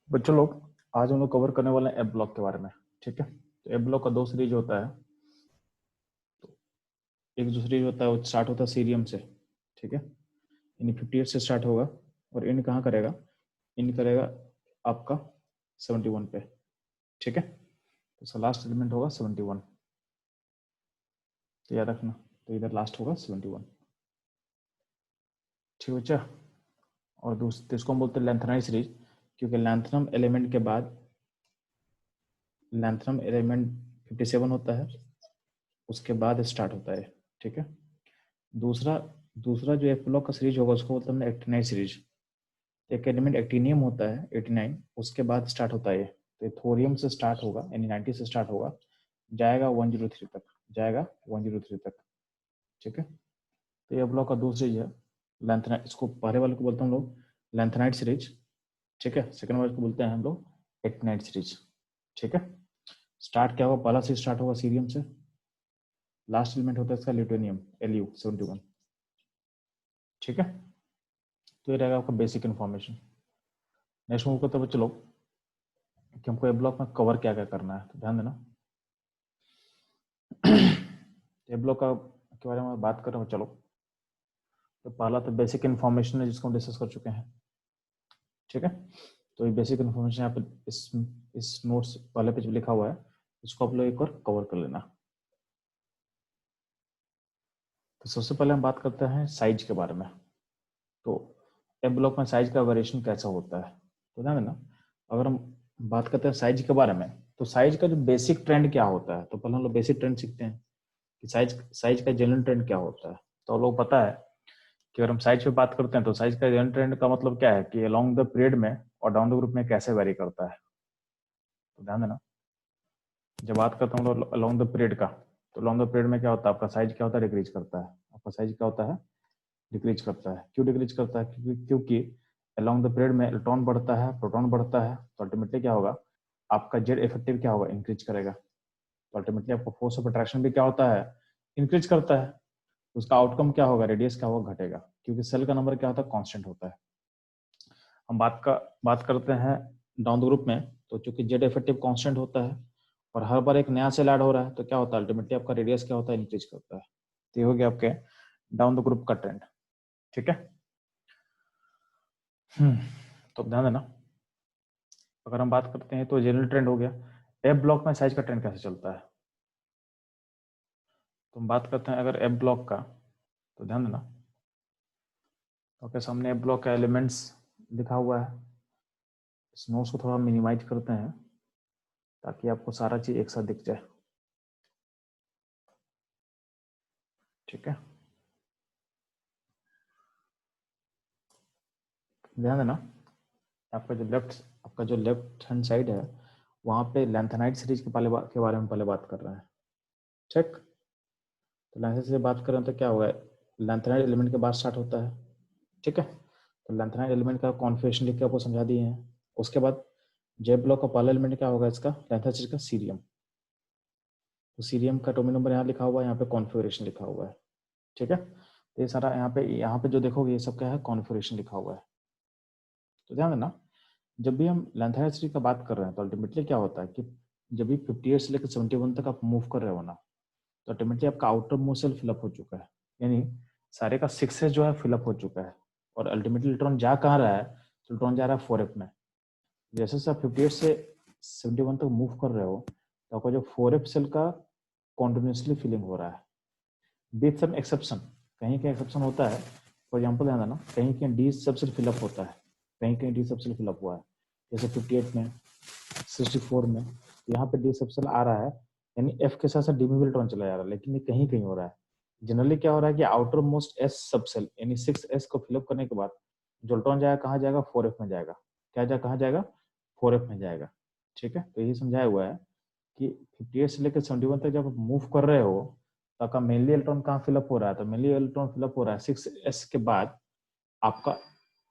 बच्चों लोग आज हम लोग कवर करने वाले हैं एफ ब्लॉक के बारे में। ठीक है, तो एफ ब्लॉक का दो सीरीज होता है। तो एक जो सीरीज होता है वो स्टार्ट होता है सीरियम से। ठीक है, यानी 58 से स्टार्ट होगा और इन कहाँ करेगा, इन करेगा आपका 71 पे। ठीक है, तो इसका लास्ट एलिमेंट होगा 71, तो याद रखना। तो इधर लास्ट होगा 71। ठीक बच्चा। और दूसरे इसको हम बोलते हैं लेंथनाइज सीरीज, क्योंकि लेंथनम एलिमेंट के बाद लेंथनम एलिमेंट 57 होता है, उसके बाद स्टार्ट होता है। ठीक है, दूसरा दूसरा जो एफ ब्लॉक का सीरीज होगा उसको बोलते हैं एक्टिनाइन सीरीज। एक एलिमेंट एक्टिनियम होता है 89, उसके बाद स्टार्ट होता है। तो थोरियम से स्टार्ट होगा, यानी 90 से स्टार्ट होगा, जाएगा 103 तक, जाएगा 103 तक। ठीक है, तो ये ब्लॉक का दूसरी है लेंथनाइट। इसको पहले वाले को बोलते हैं हम लोग लेंथनाइट सीरीज। ठीक है, सेकंड वाले को बोलते हैं हम लोग एक्टिनाइट सीरीज। ठीक है, स्टार्ट क्या होगा, पहला से स्टार्ट होगा सीरियम से, लास्ट एलिमेंट होता है इसका ल्यूटेनियम Lu71। ठीक है, तो ये रहेगा आपका बेसिक इन्फॉर्मेशन। नेक्स्ट मूव करते हुए चलो कि हमको ए ब्लॉक में कवर क्या क्या करना है, तो ध्यान देना। ए ब्लॉक का के बारे में बात कर रहे हो, चलो। तो पहला तो बेसिक इन्फॉर्मेशन है जिसको हम डिस्कस कर चुके हैं। ठीक है, तो ये बेसिक इन्फॉर्मेशन यहाँ पे इस नोट्स पहले पेज पे लिखा हुआ है, इसको आप लोग एक बार कवर कर लेना। तो सबसे पहले हम बात करते हैं साइज के बारे में। तो ए ब्लॉक में साइज का वेरिएशन कैसा होता है, तो ध्यान देना। अगर हम बात करते हैं साइज के बारे में, तो साइज का जो बेसिक ट्रेंड क्या होता है, तो पहले हम लोग बेसिक ट्रेंड सीखते हैं कि साइज का जनरल ट्रेंड क्या होता है। तो हम लोग पता है कि अगर हम साइज पे बात करते हैं तो साइज का जनरल ट्रेंड का मतलब क्या है कि अलोंग द पीरियड में और डाउन द ग्रुप में कैसे वेरी करता है। तो ध्यान देना, जब बात करता हूँ अलोंग द पीरियड का, तो अलोंग द पीरियड में क्या होता है, आपका साइज क्या होता है, डिक्रीज करता है। आपका साइज क्या होता है, डिक्रीज करता है। क्यों डिक्रीज करता है, क्योंकि अलोंग द पीरियड में इलेक्ट्रॉन बढ़ता है, प्रोटॉन बढ़ता है, तो अल्टीमेटली क्या होगा, आपका जेड इफेक्टिव क्या होगा, इंक्रीज करेगा। तो अल्टीमेटली आपका फोर्स ऑफ अट्रैक्शन भी क्या होता है, इंक्रीज करता है। उसका आउटकम क्या होगा, रेडियस क्या होगा, घटेगा, क्योंकि सेल का नंबर क्या होता है, कांस्टेंट होता है। हम बात करते हैं डाउन द ग्रुप में, तो चूंकि जेड इफेक्टिव कांस्टेंट होता है और हर बार एक नया सेल ऐड हो रहा है, तो क्या होता है, अल्टीमेटली आपका रेडियस क्या होता है, इंक्रीज करता है। तो ये हो गया आपके डाउन द ग्रुप का ट्रेंड। ठीक है, तो ध्यान देना। अगर हम बात करते हैं तो जनरल ट्रेंड हो गया। एफ ब्लॉक में साइज का ट्रेंड कैसे चलता है, तो हम बात करते हैं अगर एफ ब्लॉक का, तो ध्यान देना। आपके सामने एफ ब्लॉक का एलिमेंट्स लिखा हुआ है। इस नोट्स को थोड़ा मिनिमाइज करते हैं ताकि आपको सारा चीज एक साथ दिख जाए। ठीक है, ध्यान देना। आपका जो लेफ्ट हैंड साइड है, वहां पे लेंथेनाइट सीरीज के बारे में पहले बात कर रहे हैं। ठीक, तो लेंथेनाइट से बात करें तो क्या होगा, लेंथेनाइट एलिमेंट के बाद स्टार्ट होता है। ठीक है, तो लेंथेनाइट एलिमेंट का कॉन्फ़िगरेशन लिख के आपको समझा दिए हैं। उसके बाद जे ब्लॉक का पहला एलिमेंट क्या होगा, इसका लेंथेनाइट सीरीज का सीरियम। तो सीरियम का एटॉमिक नंबर यहाँ लिखा हुआ है, यहाँ पे कॉन्फ़िगरेशन लिखा हुआ है। ठीक है, तो ये सारा यहाँ पे जो देखोगे ये सब क्या है, कॉन्फ़िगरेशन लिखा हुआ है। तो ध्यान देना, जब भी हम लेंथेनाइट सीरीज का बात कर रहे हैं तो अल्टीमेटली क्या होता है कि जब भी 58 से लेकर 71 तक आप मूव कर रहे हो ना, तो अल्टीमेटली आपका आउटर मोस्ट सेल फिलअप हो चुका है, यानी सारे का 6s जो है फिलअप हो चुका है। और अल्टीमेटली इलेक्ट्रॉन जा कहाँ रहा है, तो इलेक्ट्रॉन जा रहा है 4f में। जैसे से आप 58 से 71 तक मूव कर रहे हो, तो आपका जो 4f सेल का कॉन्टिन्यूसली फिलिंग हो रहा है, विथ सम एक्सेप्शन। कहीं कहीं एक्सेप्शन होता है, फॉर एग्जाम्पल ध्यान देना, कहीं कहीं डी सबसेल फिलअप होता है, कहीं कहीं डी सबसेल फिलअप हुआ है, जैसे 58 में, 64 में, यहाँ पे डी सबसेल आ रहा है, यानी एफ के साथ साथ डी में भी इलेक्ट्रॉन चला जा रहा है, लेकिन ये कहीं कहीं हो रहा है। जनरली क्या हो रहा है कि आउटर मोस्ट एस सबसेल यानी 6s को फिलअप करने के बाद जो इलेक्ट्रॉन जाएगा कहाँ जाएगा, 4f में जाएगा। क्या जाएगा, कहाँ जाएगा, 4f में जाएगा। ठीक है, तो यही समझाया हुआ है कि 58 से लेकर 71 तक जब मूव कर रहे हो, तो आपका मेनली इलेक्ट्रॉन कहाँ फिलअप हो रहा है, तो मेनली इलेक्ट्रॉन फिलअप हो रहा है 6s के बाद आपका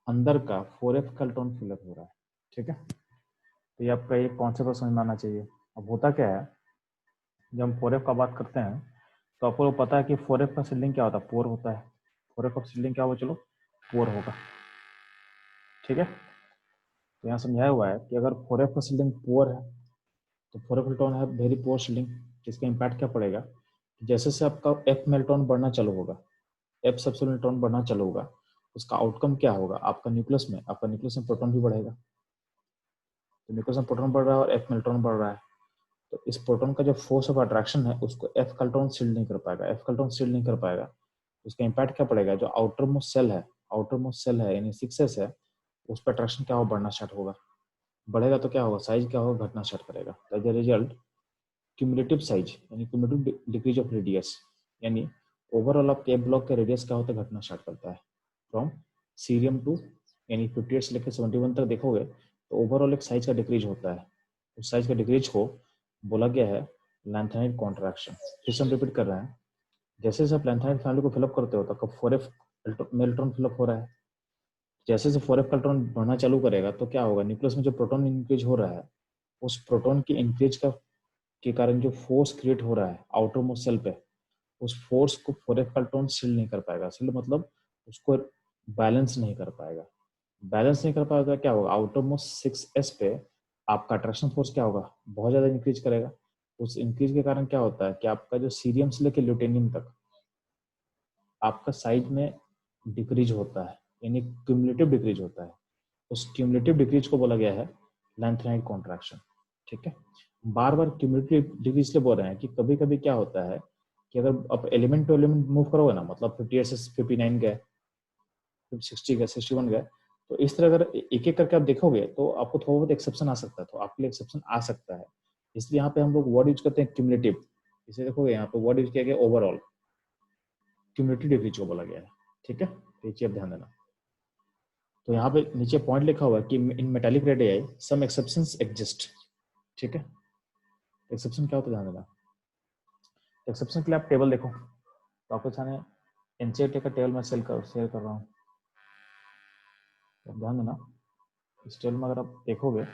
अंदर का 4f का इलेक्ट्रॉन फिलअप हो रहा है। ठीक है, तो ये आपका एक कॉन्सेप्ट समझ में आना चाहिए। अब होता क्या है, जब हम 4f का बात करते हैं तो आपको पता है कि 4f का सील्डिंग क्या होता है, पोर होता है। 4f का सील्डिंग क्या होगा, चलो पोर होगा। ठीक है, तो यहाँ समझाया हुआ है कि अगर 4f का शील्डिंग पुअर है तो 4f इलेक्ट्रॉन है वेरी पुअर शील्डिंग, जिसका इम्पैक्ट क्या पड़ेगा, जैसे से आपका f में इलेक्ट्रॉन बढ़ना चालू होगा, f सबसे इलेक्ट्रॉन बढ़ना चालू होगा, उसका आउटकम क्या होगा, आपका न्यूक्लियस में प्रोटॉन भी बढ़ेगा। तो न्यूक्लियस में प्रोटॉन बढ़ रहा है और f में इलेक्ट्रॉन बढ़ रहा है, तो इस प्रोटॉन का जो फोर्स ऑफ अट्रैक्शन है उसको f का इलेक्ट्रॉन शील्ड नहीं कर पाएगा, f का इलेक्ट्रॉन शील्ड नहीं कर पाएगा। उसका इम्पैक्ट क्या पड़ेगा, जो आउटर मोस्ट सेल है यानी 6s है, उस पर अट्रैक्शन क्या होगा, बढ़ना स्टार्ट होगा। बढ़ेगा तो क्या होगा, साइज क्या होगा, घटना स्टार्ट करेगा। As a result cumulative size यानी क्यूमुलेटिव डिक्रीज ऑफ रेडियस, यानी ओवरऑल ऑफ के ब्लॉक का रेडियस क्या होता है, घटना स्टार्ट करता है। फ्रॉम सीरियम टू यानी 58 से लेकर 71 तक देखोगे तो ओवरऑल एक साइज का डिक्रीज होता है। उस साइज का डिक्रीज को बोला गया है लैंथेनाइड कॉन्ट्रैक्शन। फिर से हम रिपीट कर रहे हैं, जैसे जैसे आप लैंथेनाइड फैमिली को फिलअप करते हो तो 4f में इलेक्ट्रॉन फिलअप हो रहा है, जैसे जैसे 4f का इलेक्ट्रॉन बढ़ना चालू करेगा तो क्या होगा, न्यूक्लियस में जो प्रोटॉन इंक्रीज हो रहा है उस प्रोटॉन की इंक्रीज का के कारण जो फोर्स क्रिएट हो रहा है आउटर मोस्ट सेल पे, उस फोर्स को 4f का इलेक्ट्रॉन शील्ड नहीं कर पाएगा। शील्ड मतलब उसको बैलेंस नहीं कर पाएगा। बैलेंस नहीं कर पाएगा क्या होगा, आउटर मोस्ट 6s पे आपका अट्रैक्शन फोर्स क्या होगा, बहुत ज्यादा इंक्रीज करेगा। उस इंक्रीज के कारण क्या होता है कि आपका जो सीरियम से लेकर ल्यूटेनियम तक आपका साइज में डिक्रीज होता है, यानी क्यूमुलेटिव डिक्रीज होता है। उस क्यूमुलेटिव डिक्रीज को बोला गया है लैंथेनाइड कॉन्ट्रैक्शन। ठीक है, बार बार क्यूमुलेटिव डिक्रीज इसलिए बोल रहे हैं कि कभी कभी क्या होता है कि अगर आप एलिमेंट टू एलिमेंट मूव करोगे ना, मतलब 58 से 59 गए, 60 गए, 61 गए, तो इस तरह अगर एक एक करके आप देखोगे तो आपको थोड़ा बहुत एक्सेप्शन आ सकता है, तो आपके लिए एक्सेप्शन आ सकता है। इसलिए यहाँ पे हम लोग वर्ड यूज करते हैं क्यूमुलेटिव। इसे देखोगे यहाँ पे वर्ड यूज किया गया ओवरऑल, क्यूमुलेटिव डिक्रीज को बोला गया है। ठीक है, तो ये चीज ध्यान देना। तो यहाँ पे नीचे पॉइंट लिखा हुआ है कि in metallic radii some exceptions exist. ठीक है, एक्सेप्शन क्या होता है ध्यान देना। एक्सेप्शन के लिए आप टेबल देखो, तो आपको सामने एनसीईआरटी का टेबल मैं शेयर कर रहा हूँ, तो ध्यान देना। इस टेबल में अगर आप देखोगे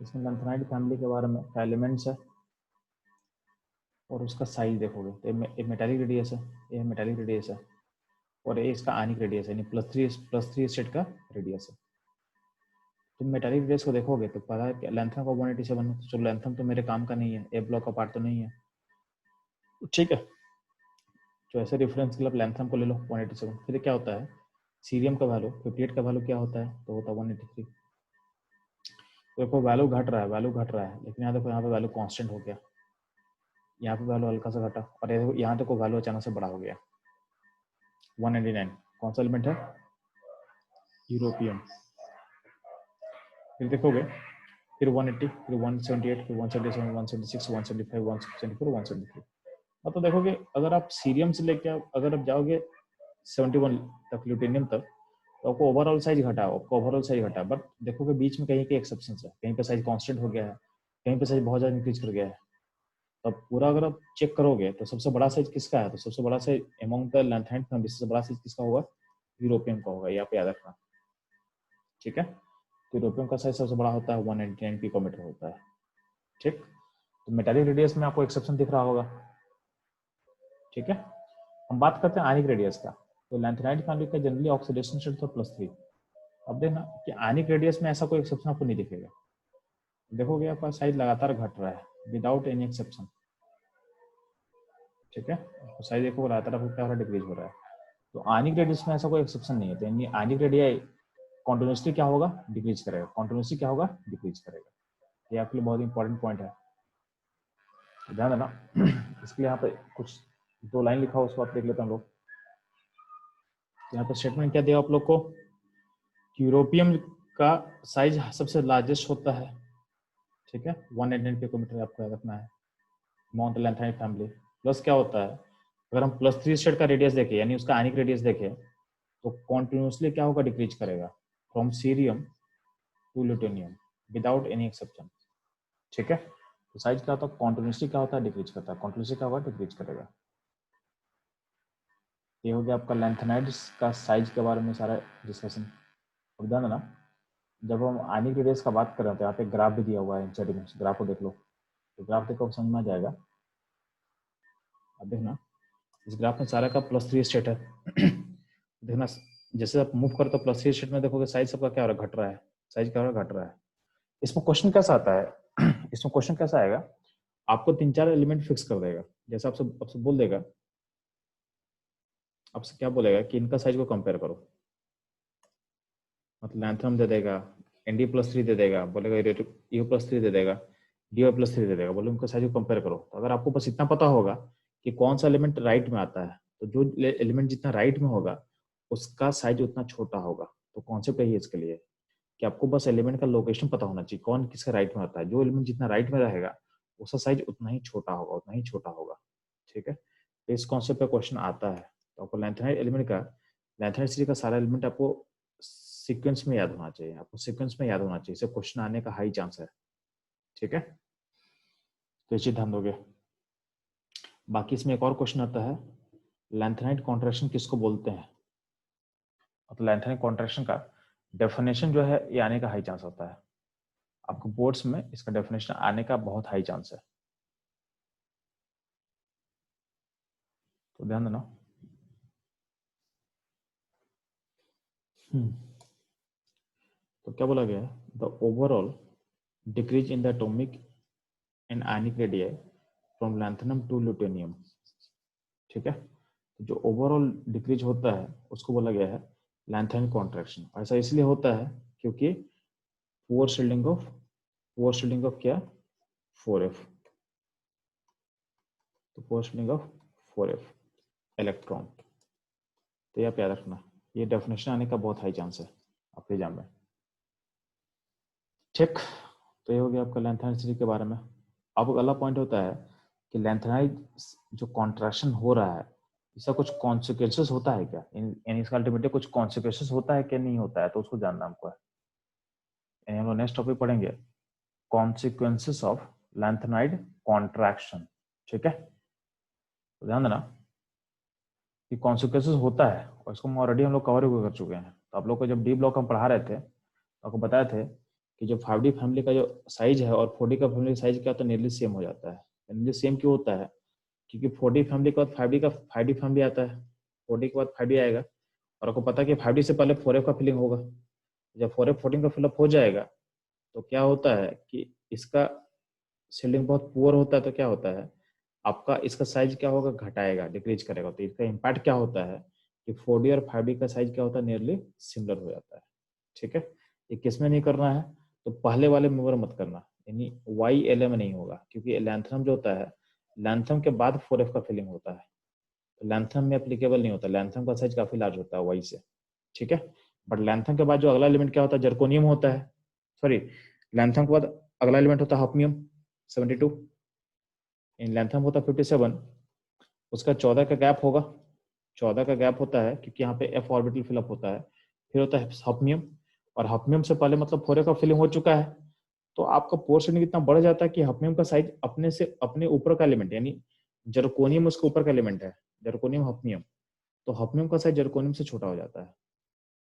इसमें लैंथेनाइड फैमिली के बारे में एलिमेंट्स है और उसका साइज देखोगे तो ये मेटालिक रेडियस है, ये मेटालिक रेडियस है, और ये इसका आनिक रेडियस है, यानी +3 स्टेट का रेडियस है। तुम मेटालिक रेडियस को देखोगे तो पता है कि लैंथम का 187 है, तो लैंथम तो मेरे काम का नहीं है, ए ब्लॉक का पार्ट तो नहीं है। ठीक है, तो ऐसे रेफरेंस के लिए लैंथम को ले लो 187। फिर क्या होता है, सीरियम का वैल्यू 58 का वैल्यू क्या होता है, तो होता है 183। तो देखो वैल्यू घट रहा है, लेकिन यहाँ देखो यहाँ पे वैल्यू कांस्टेंट हो गया, यहाँ पे वैल्यू हल्का सा घटा, और यहाँ देखो वैल्यू अचानक से बड़ा हो गया 199। कौन सा एलिमेंट है, यूरोपियम। फिर देखोगे फिर 180, फिर 178, फिर 177, 176, 175, 174, 173। मतलब देखोगे अगर आप सीरियम से लेके अगर आप जाओगे 71 तक ल्यूटेनियम तक, तो आपको ओवरऑल साइज घटा, बट देखोगे बीच में कहीं के एक्सेप्शन है, कहीं पे साइज कांस्टेंट हो गया है, कहीं पे साइज बहुत ज्यादा इंक्रीज कर गया है। तो पूरा अगर आप चेक करोगे तो सबसे बड़ा साइज किसका है, तो सबसे बड़ा size among the lanthanide family सबसे बड़ा साइज किसका होगा, यूरोपियम का होगा, ये आप याद रखना। ठीक है, तो यूरोपियम का साइज सबसे बड़ा होता है 199 पिकोमीटर होता है। ठीक, तो मेटालिक रेडियस में आपको एक्सेप्शन दिख रहा होगा। ठीक है, हम बात करते हैं आनिक रेडियस का। तो लैंथेनाइड फैमिली का जनरली ऑक्सीडेशन स्टेट तो +3। अब देखना कि आनिक रेडियस में ऐसा कोई एक्सेप्शन आपको नहीं दिखेगा। देखोगे आपका साइज लगातार घट रहा है विदाउट एनी एक्सेप्शन। ठीक है, तो साइज देखो लगातार आपको क्या हो रहा है, डिक्रीज हो रहा है। तो आनिक रेडियस में ऐसा कोई एक्सेप्शन नहीं है, तो यानी आनिक रेडियाई कॉन्टिन्यूसली क्या होगा, डिक्रीज करेगा, कॉन्टिन्यूसली क्या होगा, डिक्रीज करेगा। ये आपके लिए बहुत इंपॉर्टेंट पॉइंट है, ध्यान देना। इसके लिए यहाँ पे कुछ 2 लाइन लिखा हो, उसको आप देख लेते हैं हम लोग। यहाँ पे स्टेटमेंट क्या दिया आप लोग को, यूरोपियम का साइज सबसे लार्जेस्ट होता है। ठीक है, 199 पिकोमीटर आपको याद रखना है, माउंट लैंथेनाइड फैमिली। प्लस क्या होता है, अगर हम +3 स्टेट का रेडियस देखें यानी उसका आनिक रेडियस देखें, तो कॉन्टिन्यूसली क्या होगा, डिक्रीज करेगा from cerium to lutetium without any exception. ठीक है, तो साइज क्या होता है, कॉन्टिन्यूसली क्या होता है, डिक्रीज करता है, कॉन्टिन्यूसली क्या होगा, डिक्रीज करेगा। ये हो गया आपका लैंथेनाइड्स का साइज के बारे में सारा डिस्कशन। और ध्यान देना, जब हम आनिक रेडियस का बात कर रहे हैं तो यहाँ पे ग्राफ भी दिया हुआ है, एनसीईआरटी में ग्राफ को देख लो, तो ग्राफ देखो समझ में आ जाएगा। अब देखना इस ग्राफ में सारा का +3 स्टेट है। देखना जैसे आप मूव करते हो प्लस 3 स्टेट में देखोगे साइज सबका क्या हो रहा है, घट रहा है, साइज क्या हो रहा है, घट रहा है। इसमें क्वेश्चन कैसा आता है इसमें क्वेश्चन कैसा आएगा, आपको 3-4 एलिमेंट फिक्स कर देगा। जैसे आपसे आपसे बोल देगा, आपसे क्या बोलेगा कि इनका साइज को कंपेयर करो, मतलब लैंथनम दे देगा, ND+3 दे देगा, बोलेगा EU+3 दे देगा, DY+3 दे देगा, बोले उनका साइज को कंपेयर करो। तो अगर आपको बस इतना पता होगा कि कौन सा एलिमेंट राइट में आता है, तो जो एलिमेंट जितना राइट में होगा उसका साइज उतना छोटा होगा। तो कॉन्सेप्ट यही है इसके लिए कि आपको बस एलिमेंट का लोकेशन पता होना चाहिए, कौन किसका राइट में आता है। जो एलिमेंट जितना राइट में रहेगा उसका साइज उतना ही छोटा होगा, उतना ही छोटा होगा। ठीक है, तो इस कॉन्सेप्ट पे क्वेश्चन आता है। तो आपको लेंथेनाइड एलिमेंट का, लेंथेनाइड सीरीज का सारा एलिमेंट आपको सीक्वेंस में याद होना चाहिए, आपको सीक्वेंस में याद होना चाहिए, इससे क्वेश्चन आने का हाई चांस है। ठीक है, तो ये चीज ध्यान दोगे। बाकी इसमें एक और क्वेश्चन आता है, लेंथेनाइड कॉन्ट्रैक्शन किसको बोलते हैं। मतलब लेंथेनाइड कॉन्ट्रैक्शन का डेफिनेशन जो है ये आने का हाई चांस होता है, आपको बोर्ड्स में इसका डेफिनेशन आने का बहुत हाई चांस है, तो ध्यान देना। तो क्या बोला गया है, the overall decrease in the atomic and ionic radii from lanthanum to lutetium. ठीक है, तो जो ओवरऑल डिक्रीज होता है उसको बोला गया है लैंथेनाइड कॉन्ट्रैक्शन। ऐसा इसलिए होता है क्योंकि पुअर शील्डिंग ऑफ क्या, 4f, तो poor shielding of 4f electron. तो ये आप याद रखना, ये डेफिनेशन आने का बहुत हाई चांस है आपके एग्जाम में। ठीक, तो ये हो गया आपका लेंथेनाइड सीरीज के बारे में। अब अगला पॉइंट होता है कि लेंथेनाइड जो कॉन्ट्रैक्शन हो रहा है इसका कुछ कॉन्सिक्वेंसेस होता है क्या, यानी इसका अल्टीमेटली कुछ कॉन्सिक्वेंसेस होता है क्या, नहीं होता है, तो उसको जानना हमको है। यानी हम लोग नेक्स्ट टॉपिक पढ़ेंगे कॉन्सिक्वेंसेस ऑफ लेंथेनाइड कॉन्ट्रैक्शन। ठीक है, तो ध्यान देना कि कॉन्सिक्वेंसेस होता है, और इसको ऑलरेडी हम लोग कवर कर चुके हैं। तो आप लोग को जब डी ब्लॉक हम पढ़ा रहे थे तो आपको बताए थे कि जो 5D फैमिली का जो साइज है और 4D का फैमिली का साइज क्या होता है, नियरली सेम हो जाता है। नियरली सेम क्यों होता है, क्योंकि 4D फैमिली के बाद 5D फैमिली आता है, 4D के बाद 5D आएगा, और आपको पता है कि 5D से पहले 4F का फिलिंग होगा। जब 4F 14 का फिलअप हो जाएगा तो क्या होता है कि इसका शील्डिंग बहुत पुअर होता है, तो क्या होता है आपका इसका साइज क्या होगा, घटाएगा, डिक्रीज करेगा। तो इसका इम्पैक्ट क्या होता है कि 4D और 5D का साइज क्या होता है, नियरली सिमिलर हो जाता है। ठीक है, ये किस में नहीं करना है, तो पहले वाले में मत करना, यानी YLA में नहीं होगा, क्योंकि लैंथनम जो होता है लैंथनम के बाद 4F का फिलिंग होता है, तो लैंथनम में एप्लीकेबल नहीं होता, लैंथनम का साइज काफी लार्ज होता है Y से। ठीक है, बट लैंथनम के बाद जो अगला एलिमेंट क्या होता है, जर्कोनियम होता है, सॉरी, लैंथनम के बाद अगला एलिमेंट होता है हॉफनियम 72, इन लैंथनम होता है 57, उसका 14 का गैप होगा, 14 का गैप होता है क्योंकि यहाँ पे f ऑर्बिटल फिलअप होता है। फिर होता है हॉफनियम, और हॉफनियम से पहले मतलब 4F का फिलिंग हो चुका है, तो आपका पोर्शन इतना बढ़ जाता है कि हॉफनियम का साइज अपने से अपने ऊपर का एलिमेंट, यानी जर्कोनियम उसके ऊपर का एलिमेंट है, जर्कोनियम हॉफनियम, तो हॉफनियम का साइज जर्कोनियम से छोटा हो जाता है।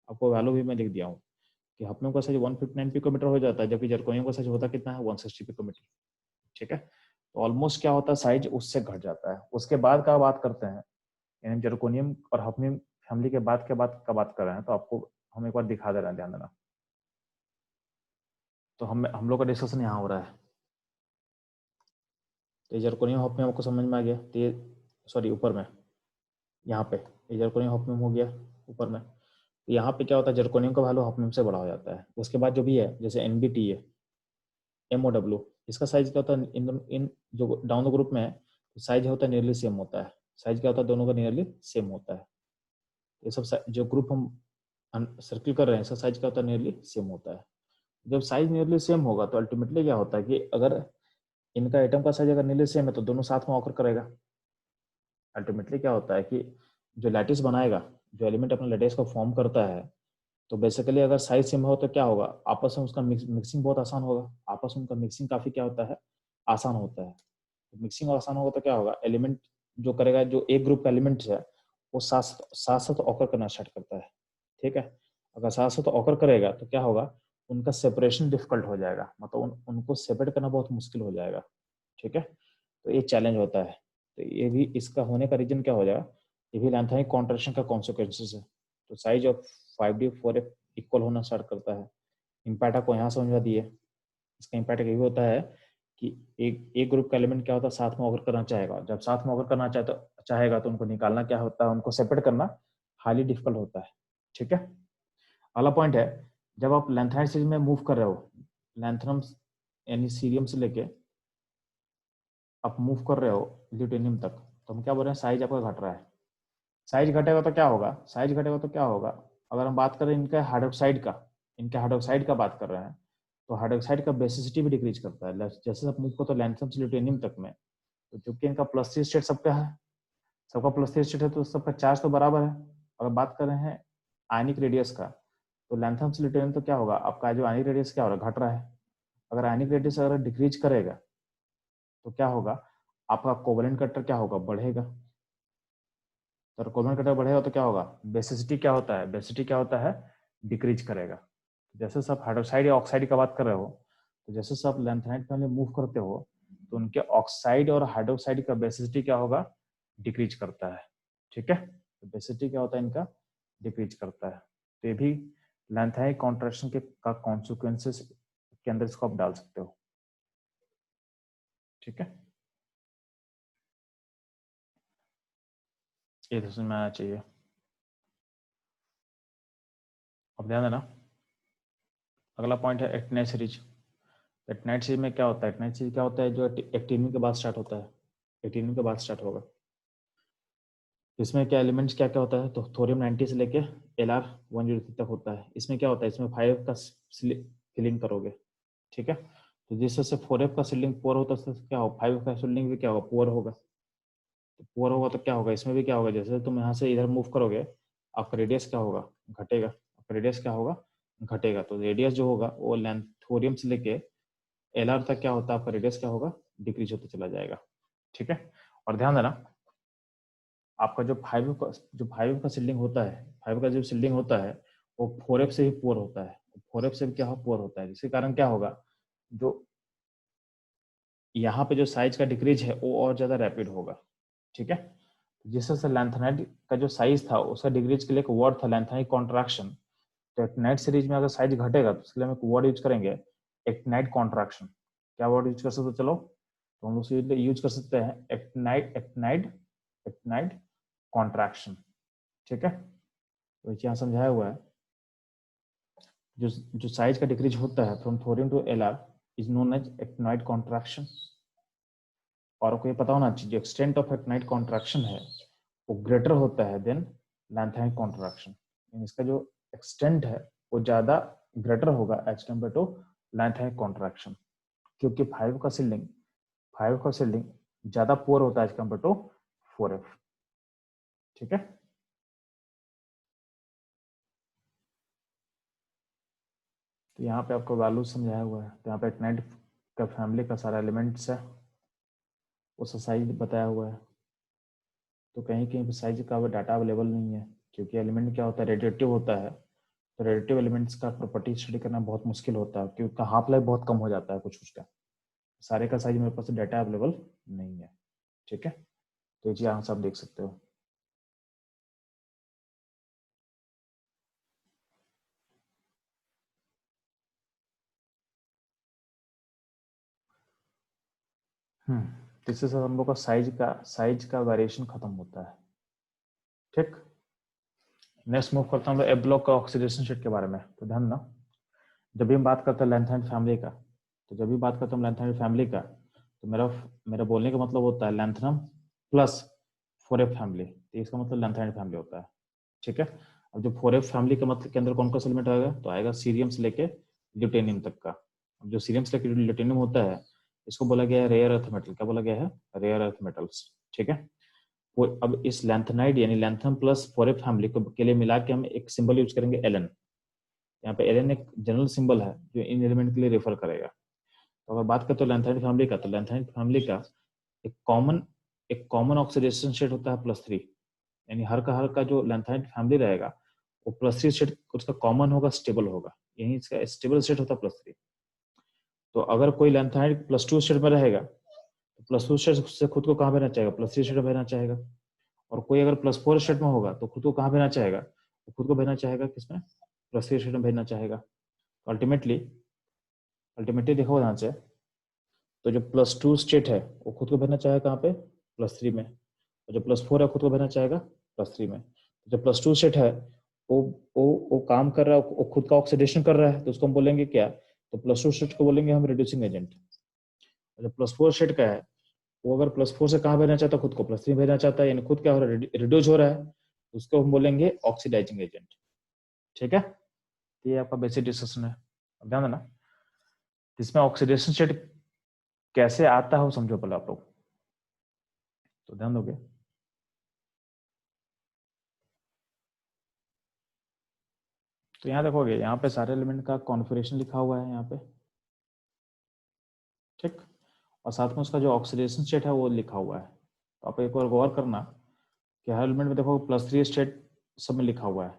आपको वैल्यू भी मैं लिख दिया हूँ कि हॉफनियम का साइज 159 पिकोमीटर हो जाता है, जबकि जर्कोनियम का साइज होता कितना है, 160 पिकोमीटर। ठीक है, तो ऑलमोस्ट क्या होता है, साइज उससे घट जाता है। उसके बाद का बात करते हैं, यानी जर्कोनियम और हॉफनियम फैमिली के बाद का बात कर रहे हैं, तो आपको हम एक बार दिखा दे रहे हैं, ध्यान देना। तो हम लोग का डिस्कशन यहाँ हो रहा है, तो जर्कोनियम हॉफनियम आपको समझ में आ गया, तो ये सॉरी ऊपर में यहाँ पे ये जर्कोनियम हॉफनियम हो गया ऊपर में। तो यहाँ पे क्या होता है, जर्कोनियम का वैल्यू हॉफनियम से बड़ा हो जाता है। उसके बाद जो भी है, जैसे NBT है, MOW, इसका साइज क्या होता है, इन जो डाउन द ग्रुप में है, तो साइज होता है नियरली सेम होता है। साइज क्या होता है, दोनों का नियरली सेम होता है। ये सब जो ग्रुप हम सर्किल कर रहे हैं, इसका साइज क्या होता है, नियरली सेम होता है। जब साइज नियरली सेम होगा तो अल्टीमेटली क्या होता है कि अगर इनका एटम का साइज अगर नियरली सेम है तो दोनों साथ में ऑकर करेगा। अल्टीमेटली क्या होता है कि जो लैटिस बनाएगा, जो एलिमेंट अपने लैटिस को फॉर्म करता है, तो बेसिकली अगर साइज सेम हो तो क्या होगा, आपस में उसका मिक्सिंग बहुत आसान होगा, आपस में उनका मिक्सिंग काफी क्या होता है, आसान होता है। मिक्सिंग आसान होगा तो क्या होगा, एलिमेंट जो करेगा, जो एक ग्रुप का एलिमेंट है वो साथ साथ साथ ऑकर करना स्टार्ट करता है। ठीक है, अगर साथ साथ ऑकर करेगा तो क्या होगा, उनका सेपरेशन डिफिकल्ट हो जाएगा, मतलब उनको सेपरेट करना बहुत मुश्किल हो जाएगा। ठीक है, तो ये चैलेंज होता है। तो ये भी इसका होने का रीजन क्या हो जाएगा, ये भी लैंथेनाइड कॉन्ट्रैक्शन का कॉन्सिक्वेंसेस है। तो size of 5d 4f equal होना स्टार्ट करता है। इम्पैक्ट आपको यहाँ समझा दिए। इसका इम्पैक्ट यही होता है कि एक ग्रुप का एलिमेंट क्या होता है, साथ में ऑकर करना चाहेगा। जब साथ में ऑकर करना चाहेगा तो उनको निकालना क्या होता है, उनको सेपरेट करना हाईली डिफिकल्ट होता है। ठीक है। अगला पॉइंट है, जब आप लैंथेनाइड सीरीज में मूव कर रहे हो, लैंथनम यानी सीरियम से लेके आप मूव कर रहे हो ल्यूटेनियम तक, तो हम क्या बोल रहे हैं, साइज आपका घट रहा है। साइज घटेगा तो क्या होगा, साइज घटेगा तो क्या होगा, अगर हम बात करें इनके हाइड्रोक्साइड का, इनके हाइड्रोक्साइड का बात कर रहे हैं, तो हाइड्रोक्साइड का बेसिसिटी भी डिक्रीज करता है जैसे आप मूव करते हो लैंथनम से ल्यूटेनियम तक में। तो चूंकि इनका +3 स्टेट सबका है, सबका +3 स्टेट है, तो सबका चार्ज तो बराबर है। अगर बात कर रहे हैं आयनिक रेडियस का, तो लैंथनम से ल्यूटेनियम तो क्या होगा, आपका जो आयनिक रेडियस क्या हो रहा है, घट रहा है। अगर आयनिक रेडियस अगर डिक्रीज करेगा तो क्या होगा, आपका कोवलेंट कटर क्या होगा, बढ़ेगा। तो कोवलेंट कटर बढ़ेगा तो क्या होगा, बेसिसिटी क्या होता है, बेसिसिटी क्या होता है, डिक्रीज करेगा। जैसे सब हाइड्रोक्साइड या ऑक्साइड का बात कर रहे हो, तो जैसे सब लैंथेनाइड में मूव करते हो, तो उनके ऑक्साइड और हाइड्रोक्साइड का बेसिसिटी क्या होगा, डिक्रीज करता है। ठीक है, तो बेसिसिटी क्या होता है इनका, डिक्रीज करता है। तो ये भी लैंथेनाइड कॉन्ट्रैक्शन के का कॉन्सिक्वेंसेस के अंदर इसको आप डाल सकते हो। ठीक है, ये तो समझ में आना चाहिए। अब ध्यान देना, अगला पॉइंट है एक्टिनाइड सीरीज। एक्टिनाइड सीरीज में क्या होता है, एक्टिनाइड सीरीज क्या होता है, जो एक्टिनियम के बाद स्टार्ट होता है, एक्टिनियम के बाद स्टार्ट होगा। इसमें क्या एलिमेंट्स क्या क्या होता है, तो थोरियम 90 से लेके LR 103 तक होता है। इसमें क्या होता है, इसमें 5 का सिलिंग करोगे। ठीक है, तो जिस तरह से 4F का सिलिंग पुअर होता है, क्या होगा, 5 का सिलिंग भी क्या होगा, पुअर होगा। तो पुअर होगा तो क्या होगा, इसमें भी क्या होगा, जैसे तुम यहाँ से इधर मूव करोगे, आपका रेडियस क्या होगा, घटेगा। आपका रेडियस क्या होगा, घटेगा। तो रेडियस जो होगा वो थोरियम से लेके LR तक क्या होता है, आपका रेडियस क्या होगा, डिक्रीज होता चला जाएगा। ठीक है, और ध्यान देना, आपका जो 5 का सिल्डिंग होता है, 5 का जो सिल्डिंग होता है वो 4F से ही पुअर होता है। 4F से भी क्या पुअर होता है, जिसके कारण क्या होगा, जो यहाँ पे जो साइज का डिक्रीज है वो और ज्यादा रैपिड होगा। ठीक है, जिस तरह से लैंथेनाइड का जो साइज था उसका डिक्रीज के लिए एक वर्ड था लैंथेनाइड कॉन्ट्रैक्शन। तो एक्टिनाइड सीरीज में अगर साइज घटेगा तो इसके लिए हम एक वर्ड यूज करेंगे, एक्टिनाइड कॉन्ट्रैक्शन। क्या वर्ड यूज कर सकते हो, चलो तो हम लोग यूज कर सकते हैं एक्टिनाइड एक्टिनाइड एक्टिनाइड कॉन्ट्रैक्शन। ठीक है, तो यहाँ समझाया हुआ है, जो जो साइज का डिक्रीज होता है from thorium to LR is known as actinide contraction. और आपको ये पता होना चाहिए, जो एक्सटेंट ऑफ एक्टिनाइड कॉन्ट्रैक्शन है वो ग्रेटर होता है देन लैंथेनाइड कॉन्ट्रैक्शन। इसका जो एक्सटेंट है वो ज्यादा ग्रेटर होगा as compare to lanthanide contraction, क्योंकि 5 का सिल्डिंग ज्यादा पुअर होता है एज कम्पेयर टू 4F। ठीक है, तो यहाँ पे आपको वैल्यू समझाया हुआ है। तो यहाँ पे एक्टिनाइड का फैमिली का सारा एलिमेंट्स है, उसका साइज बताया हुआ है। तो कहीं कहीं पे साइज का डाटा अवेलेबल नहीं है, क्योंकि एलिमेंट क्या होता है, रेडिएटिव होता है। तो रेडिएटिव एलिमेंट्स का प्रॉपर्टी स्टडी करना बहुत मुश्किल होता है, क्योंकि हाफ लाइफ बहुत कम हो जाता है कुछ कुछ का। सारे का साइज मेरे पास डाटा अवेलेबल नहीं है। ठीक है, तो ये चीज यहाँ से आप देख सकते हो। तो इससे हम लोग का साइज का वेरिएशन खत्म होता है। ठीक, नेक्स्ट मूव करता हूँ एफ ब्लॉक का ऑक्सीडेशन स्टेट के बारे में। तो ध्यान ना, जब भी हम बात करते हैं लैंथेनाइड फैमिली का, तो जब भी बात करता हूँ लैंथेनाइड फैमिली का, तो मेरा बोलने का मतलब होता है लैंथेनम प्लस 4F फैमिली। तो इसका मतलब लैंथेनाइड फैमिली होता है। ठीक है, अब जो 4F फैमिली का मतलब के अंदर कौन कौन सा एलिमेंट आएगा, तो आएगा सीरियम से लेके ल्यूटेनियम तक का। अब जो सीरियम से लेके ल्यूटेनियम होता है, इसको बोला गया है रेयर अर्थ मेटल। क्या बोला गया है, रेयर अर्थ मेटल्स। ठीक है, अब इस लैंथेनाइड यानी लैंथनम प्लस 4F फैमिली को के लिए मिला के हम एक सिंबल यूज करेंगे Ln। यहाँ पे Ln एक जनरल सिंबल है जो इन एलिमेंट के लिए रेफर करेगा। तो अगर बात करते हो लैंथेनाइड फैमिली का, तो लैंथेनाइड फैमिली का एक कॉमन ऑक्सीडेशन स्टेट होता है +3। यानी हर का जो लैंथेनाइड फैमिली रहेगा वो +3 स्टेट उसका कॉमन होगा, स्टेबल होगा। यही इसका स्टेबल स्टेट होता है +3। तो अगर कोई लैंथेनाइड +2 स्टेट में रहेगा तो +2 स्टेट से खुद को कहाँ भेजना चाहेगा, +3 स्टेट में भेजना चाहेगा। और कोई अगर +4 स्टेट में होगा तो खुद को कहाँ भेजना चाहेगा, वो खुद को भेजना चाहेगा किसमें, +3 स्टेट में भेजना चाहेगा। तो अल्टीमेटली देखो ध्यान से, तो जो +2 स्टेट है वो खुद को भेजना चाहेगा कहाँ पे, +3 में, और जो +4 है खुद को भेजना चाहेगा +3 में। जो +2 स्टेट है वो वो काम कर रहा है, वो खुद का ऑक्सीडेशन कर रहा है, तो उसको हम बोलेंगे क्या, तो +2 स्टेट को बोलेंगे हम रिड्यूसिंग एजेंट। जो +4 स्टेट का है वो अगर +4 से कहाँ भेजना चाहता है, खुद को +3 भेजना चाहता है, यानी खुद क्या हो रहा है, रिड्यूस हो रहा है, तो उसको हम बोलेंगे ऑक्सीडाइजिंग एजेंट। ठीक है, तो ये आपका बेसिक डिस्कशन है। अब ध्यान देना, इसमें ऑक्सीडेशन स्टेट कैसे आता है वो समझो पहले आप लोग, तो ध्यान दोगे। तो यहाँ देखोगे, यहाँ पे सारे एलिमेंट का कॉन्फ़िगरेशन लिखा हुआ है यहाँ पे, ठीक, और साथ में उसका जो ऑक्सीडेशन स्टेट है वो लिखा हुआ है। तो आप एक बार गौर करना कि हर एलिमेंट में देखो +3 स्टेट सब में लिखा हुआ है,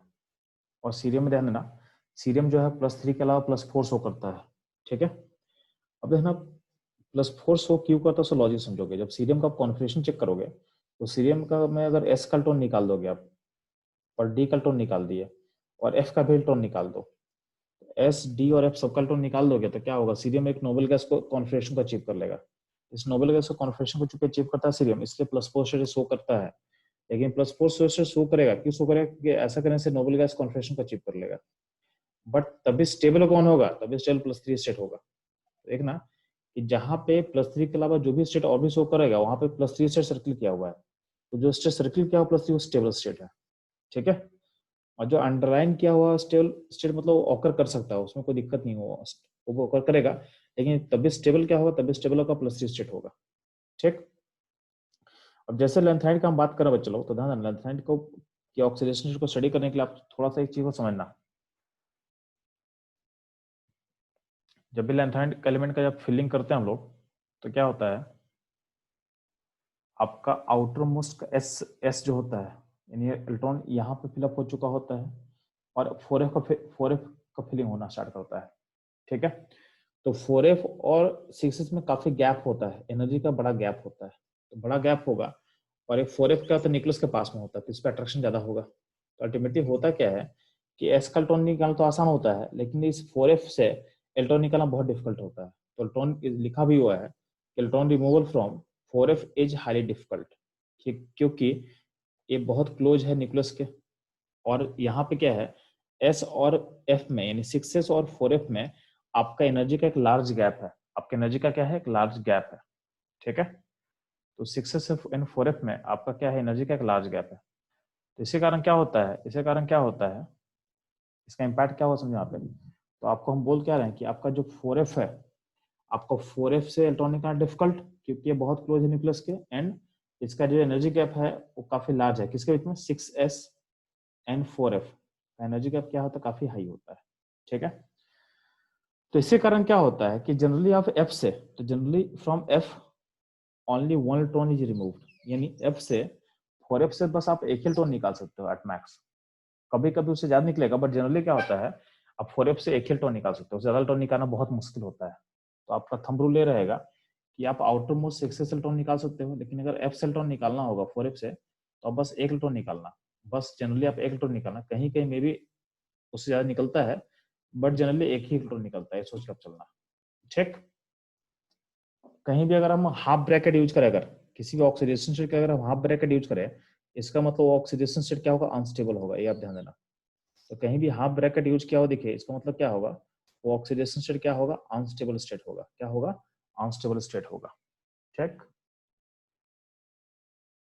और सीरियम में ध्यान देना, सीरियम जो है +3 के अलावा +4 शो करता है। ठीक है, अब देखना +4 शो क्यों करता है, उसका लॉजिक समझोगे। जब सीरियम का कॉन्फ़िगरेशन चेक करोगे तो सीरियम का में अगर S का इलेक्ट्रॉन निकाल दोगे आप और D का इलेक्ट्रॉन निकाल दिए और F का भी इलेक्ट्रॉन निकाल दो, S, D और F सबका इलेक्ट्रॉन निकाल दोगे तो क्या होगा, सीरियम एक नोबल गैस को कॉन्फ़िगरेशन को अचीव कर लेगा। इस नोबल गैस को कॉन्फ़िगरेशन को चूंकि अचीव करता है सीरियम, इसलिए +4 स्टेट शो करता है। लेकिन +4 स्टेट शो करेगा, क्यों शो करेगा, क्योंकि ऐसा करने से नोबल गैस कॉन्फ़िगरेशन को अचीव कर लेगा। बट तभी स्टेबल कौन होगा, तभी स्टेबल +3 स्टेट होगा। देखना कि जहां पे +3 के अलावा जो भी स्टेट और भी शो करेगा वहां पे +3 स्टेट सर्किल किया हुआ है, तो जो स्टेट सर्किल किया हुआ +3 वो स्टेबल स्टेट है। ठीक है, और जो अंडरलाइन किया हुआ स्टेबल स्टेट मतलब ऑकर कर सकता है, उसमें कोई दिक्कत नहीं होगा, वो ऑकर करेगा, लेकिन तभी स्टेबल क्या होगा, तभी स्टेबल होगा +3 स्टेट होगा। ठीक, अब जैसे लेंथेनाइड का हम बात कर रहे हैं बच्चे लोग, तो ध्यान देना लेंथेनाइड को की ऑक्सीडेशन को स्टडी करने के लिए आप थोड़ा सा एक चीज को समझना, जब भी लेंथेनाइड एलिमेंट का जब फिलिंग करते हैं हम लोग, तो क्या होता है, आपका आउटर मोस्ट एस एस जो होता है, यानी इलेक्ट्रॉन यहाँ पे फिलअप हो चुका होता है और 4f का फिलिंग होना स्टार्ट करता है। ठीक है, तो 4f और 6s में काफी गैप होता है, एनर्जी का बड़ा गैप होता है, तो बड़ा गैप होगा, और एक 4f का तो न्यूक्लियस के पास में होता है, तो इस पर अट्रैक्शन ज्यादा होगा। तो अल्टीमेटली होता क्या है कि एस का इलेक्ट्रॉन निकालना तो आसान होता है, लेकिन इस 4f से इलेक्ट्रॉन निकालना बहुत डिफिकल्ट होता है। तो इलेक्ट्रॉन लिखा भी हुआ है, electron removal from 4f is highly difficult, क्योंकि ये बहुत क्लोज है न्यूक्लियस के, और यहाँ पे क्या है, एस और एफ में यानी 6s और 4f में आपका एनर्जी का एक लार्ज गैप है, आपका एनर्जी का क्या है, एक लार्ज गैप है। ठीक है, तो 6s एंड 4f में आपका क्या है, एनर्जी का एक लार्ज गैप है। तो इसी कारण क्या होता है, इसका इम्पैक्ट क्या हुआ समझो यहाँ पे, तो आपको हम बोल क्या रहे हैं कि आपका जो 4f है, आपको 4f से इलेक्ट्रॉन निकालना डिफिकल्ट, क्योंकि ये बहुत क्लोज है न्यूक्लियस के, एंड इसका जो एनर्जी गैप है वो काफी लार्ज है, किसके बीच में, 6s एंड 4f का एनर्जी गैप क्या होता है, काफी हाई होता है। ठीक है, तो इसके कारण क्या होता है कि जनरली आप f से, तो generally from f only one electron is removed, यानी f से 4f से बस आप एक ही इलेक्ट्रॉन निकाल सकते हो एट मैक्स, कभी कभी उससे ज्यादा निकलेगा, बट जनरली क्या होता है, आप 4f से एक ही इलेक्ट्रॉन निकाल सकते हो, ज्यादा इलेक्ट्रॉन निकालना बहुत मुश्किल होता है। तो आपका थंब रूल ये रहेगा कि आप आउटर मोस्ट 6 से इलेक्ट्रॉन निकाल सकते हो, लेकिन अगर f से इलेक्ट्रॉन निकालना होगा 4f से, तो आप बस एक इलेक्ट्रॉन निकालना, बस जनरली आप एक इलेक्ट्रॉन निकालना, कहीं कहीं में भी उससे ज्यादा निकलता है, बट जनरली एक ही इलेक्ट्रॉन निकलता है, सोच कर चलना। ठीक, कहीं भी अगर हम हाफ ब्रैकेट यूज करें, अगर किसी भी ऑक्सीडेशन स्टेट का अगर हम हाफ ब्रैकेट यूज करें, इसका मतलब ऑक्सीडेशन स्टेट क्या होगा, अनस्टेबल होगा, ये आप ध्यान देना। तो कहीं भी हाफ ब्रैकेट यूज किया हो देखिए, इसका मतलब क्या होगा, वो ऑक्सीडेशन स्टेट क्या होगा, अनस्टेबल स्टेट होगा, क्या होगा, अनस्टेबल स्टेट होगा। ठीक,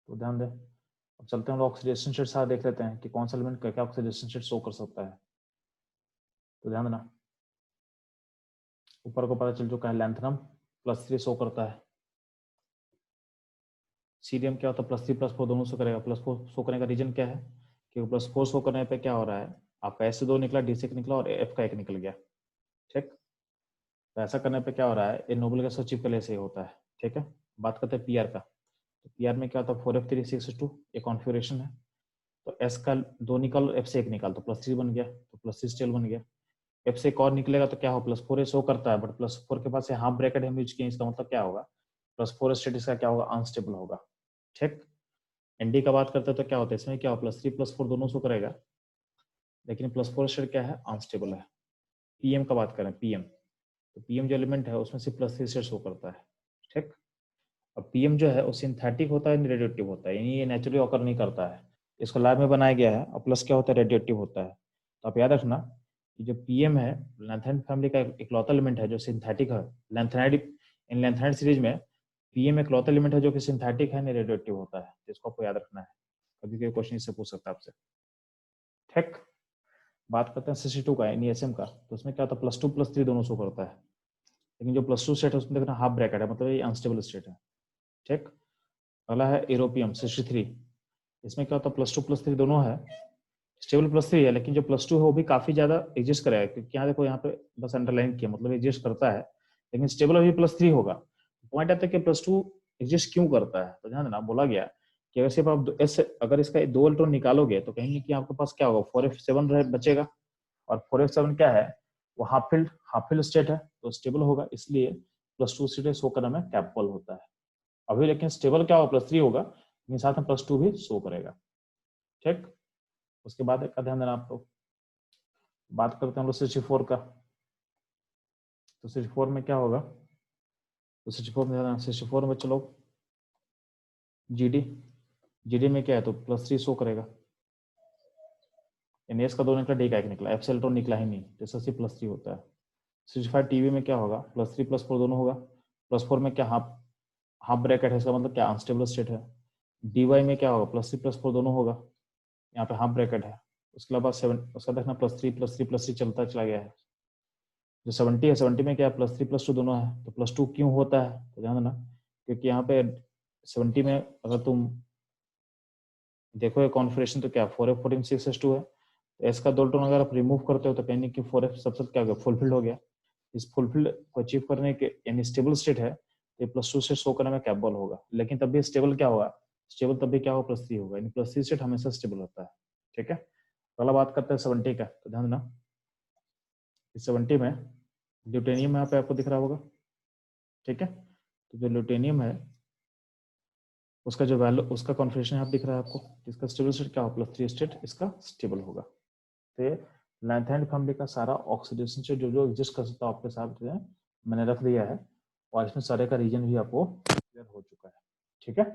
तो ध्यान दें। अब चलते हैं हम ऑक्सीडेशन स्टेट सारा देख लेते हैं कि कौन सा एलिमेंट क्या क्या ऑक्सीडेशन स्टेट शो कर सकता है। तो ध्यान देना, ऊपर को पता चल चुका है, लैंथनम +3 शो करता है, सीरियम क्या होता है, +3 +4 दोनों शो करेगा, +4 शो करने का रीजन क्या है, क्योंकि +4 शो करने पे क्या हो रहा है, आपका S से 2 निकला, D से 1 निकला और F का 1 निकल गया। ठीक, तो ऐसा करने पे क्या हो रहा है, ये नोबल गैस अचीव करने से ही होता है। ठीक है, बात करते हैं पीआर का, तो पीआर में क्या होता है, 4f3 6s2 ये कॉन्फ़िगरेशन है, तो S का 2 निकाल, F से 1 निकाल, तो +3 बन गया, तो +3 स्टेबल बन गया। F से एक और निकलेगा तो क्या हो, +4 शो करता है, बट +4 के पास से हाफ ब्रैकेट हम यूज किए, इसका मतलब क्या होगा, +4 स्टेट इसका क्या होगा, अनस्टेबल होगा। ठीक, एनडी का बात करते हैं तो क्या होता है, इसमें क्या हो, +3 +4 दोनों शो करेगा, लेकिन +4 स्टेट क्या है, अनस्टेबल है। पीएम का बात करें, पीएम, तो पीएम जो एलिमेंट है उसमें सिर्फ +3 स्टेट शो करता है, ठीक। अब पीएम जो है वो सिंथेटिक होता है, रेडियोएक्टिव होता है, यानी ये नेचुरली ऑकर नहीं करता है, इसको लैब में बनाया गया है। और प्लस क्या होता है, रेडियोएक्टिव होता है। तो आप याद रखना कि जो पीएम है लैंथेनाइड फैमिली का इकलौता एलिमेंट है जो सिंथेटिक है। लैंथेनाइड, इन लैंथेनाइड सीरीज में पीएम इकलौता एलिमेंट है जो कि सिंथेटिक है, नहीं रेडियोएक्टिव होता है। तो इसको आपको याद रखना है, कभी कोई क्वेश्चन इससे पूछ सकता है आपसे, ठीक। बात करते हैं सिस्टम का, एनईएसएम का, तो उसमें क्या होता है, +2 +3 दोनों शो करता है। लेकिन जो +2 स्टेट है उसमें देखना हाफ ब्रैकेट है, मतलब ये अनस्टेबल स्टेट है, ठीक। अगला है यूरोपियम 63, इसमें क्या होता है, +2 +3 दोनों है, स्टेबल +3 है, लेकिन जो +2 है वो भी काफी ज्यादा एग्जिस्ट करेगा, क्योंकि यहाँ देखो, यहाँ पे बस अंडरलाइन किया, मतलब एग्जिस्ट करता है, लेकिन स्टेबल अभी +3 होगा। पॉइंट आता है कि +2 एग्जिस्ट क्यों करता है, तो ध्यान देना, बोला गया कि अगर सिर्फ आप अगर इसका 2 इलेक्ट्रॉन निकालोगे तो कहेंगे कि आपके पास क्या होगा, 4f7 बचेगा, और 4f7 क्या है, वो हाफ फिल्ड स्टेट है, तो स्टेबल होगा, इसलिए +2 स्टेट शो करने में कैपेबल होता है अभी। लेकिन स्टेबल क्या होगा, +3 होगा, लेकिन साथ में +2 भी शो करेगा, ठीक। उसके बाद एक का ध्यान देना आपको, बात करते हैं हम लोग 64 का। तो 64 में क्या होगा, तो 64 में चलो जीडी, जीडी में क्या है, तो +3 शो करेगा। एनएस का 2 निकला, डी का 1 निकला, एफ से इलेक्ट्रॉन निकला ही नहीं, तो इसका सिर्फ +3 होता है। 65 टीवी में क्या होगा, +3 +4 दोनों होगा। +4 में क्या, हाफ हाफ ब्रैकेट है, इसका मतलब क्या, अनस्टेबल स्टेट है। डीवाई में क्या होगा, +3 +4 दोनों होगा, यहाँ पे हाफ ब्रैकेट है। उसके अलावा 7, उसका देखना +3 चलता चला गया है। जो 70 है, 70 में क्या है, +3 +2 दोनों है, तो +2 क्यों होता है, तो ध्यान देना, क्योंकि यहाँ पे 70 में अगर तुम देखो कॉन्फ़िगरेशन, तो क्या 4f14 6s2 है, तो एस का 2 इलेक्ट्रॉन अगर आप रिमूव करते हो तो कहेंगे कि 4f सबसे क्या हो गया, फुलफिल्ड हो गया। इस फुलफिल्ड को अचीव करने के, यानी स्टेबल स्टेट है, तो +2 से शो करने में कैपेबल होगा। लेकिन तब भी स्टेबल क्या होगा, स्टेबल तब भी क्या होगा, +3 होगा, यानी +3 स्टेट हमेशा स्टेबल होता है, ठीक है। अगला बात करते हैं 70 का, तो ध्यान देना, 70 में ल्यूटेनियम यहाँ पे आपको दिख रहा होगा, ठीक है। तो जो ल्यूटेनियम है उसका जो वैल्यू, उसका कॉन्फ़िगरेशन यहाँ दिख रहा है आपको, इसका स्टेबल स्टेट क्या होगा, +3 स्टेट इसका स्टेबल होगा। तो ये लैंथेनाइड फैमिली का सारा ऑक्सीडेशन से जो जो एग्जिस्ट कर सकता है आपके साथ जो है मैंने रख दिया है, और इसमें सारे का रीजन भी आपको क्लियर हो चुका है, ठीक है।